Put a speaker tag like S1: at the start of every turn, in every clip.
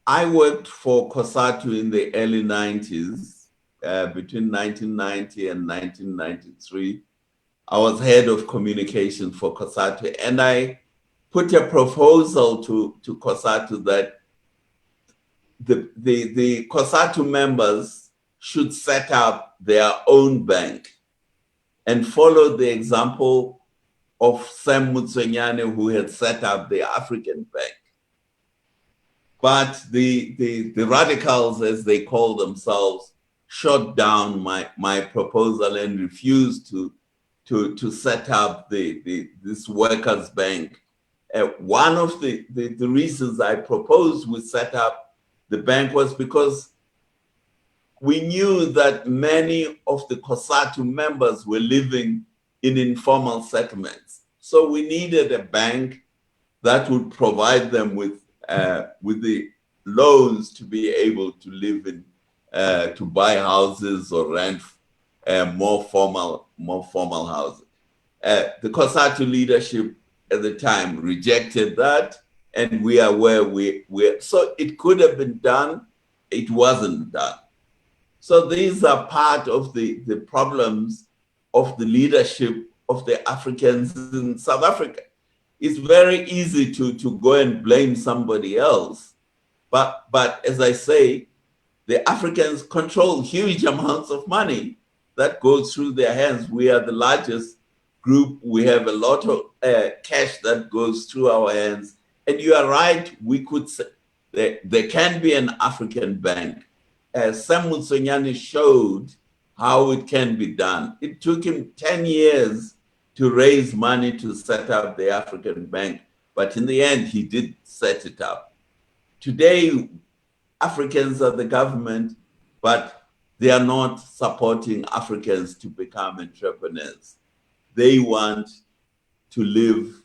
S1: I worked for COSATU in the early 90s, between 1990 and 1993. I was head of communication for COSATU, and I put a proposal to COSATU that the COSATU members should set up their own bank and follow the example of Sam Mutsuenyane, who had set up the African Bank. But the radicals, as they call themselves, shot down my proposal and refused to set up this workers' bank. One of the reasons I proposed we set up the bank was because we knew that many of the COSATU members were living in informal settlements. So we needed a bank that would provide them with the loans to be able to live in, to buy houses or rent more formal houses. The COSATU leadership at the time rejected that, and we are where we're. So it could have been done, it wasn't done. So these are part of the problems of the leadership of the Africans in South Africa. It's very easy to go and blame somebody else. But as I say, the Africans control huge amounts of money that goes through their hands. We are the largest group. We have a lot of cash that goes through our hands. And you are right, we could say there can be an African bank. As Sam Mutsuenyane showed how it can be done. It took him 10 years to raise money to set up the African Bank, but in the end, he did set it up. Today, Africans are the government, but they are not supporting Africans to become entrepreneurs. They want to live,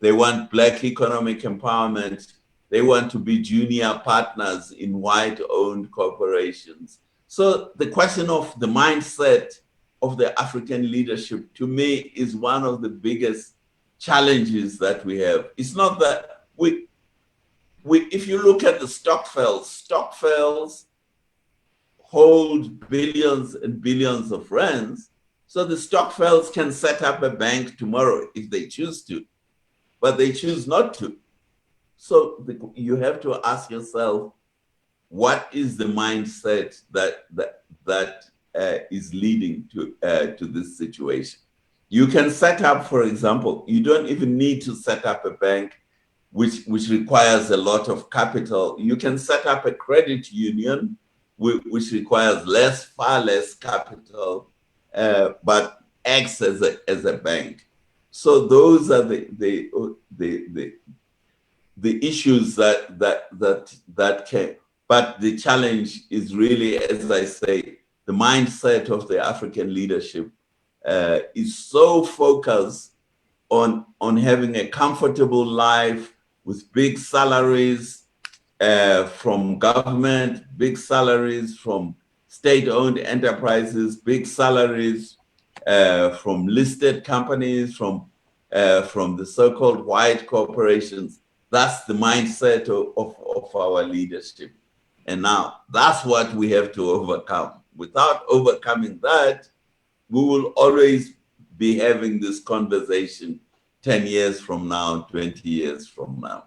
S1: they want Black economic empowerment, they want to be junior partners in white-owned corporations. So the question of the mindset of the African leadership, to me, is one of the biggest challenges that we have. It's not that if you look at the Stokvels hold billions and billions of rands, so the Stokvels can set up a bank tomorrow if they choose to, but they choose not to. So you have to ask yourself, what is the mindset that is leading to this situation? You can set up, for example, you don't even need to set up a bank which requires a lot of capital. You can set up a credit union which requires far less capital, but acts as a bank. So those are the issues that can. But the challenge is really, as I say, the mindset of the African leadership is so focused on having a comfortable life with big salaries from government, big salaries from state-owned enterprises, big salaries from listed companies, from the so-called white corporations. That's the mindset of our leadership. And now that's what we have to overcome. Without overcoming that, we will always be having this conversation 10 years from now, 20 years from now.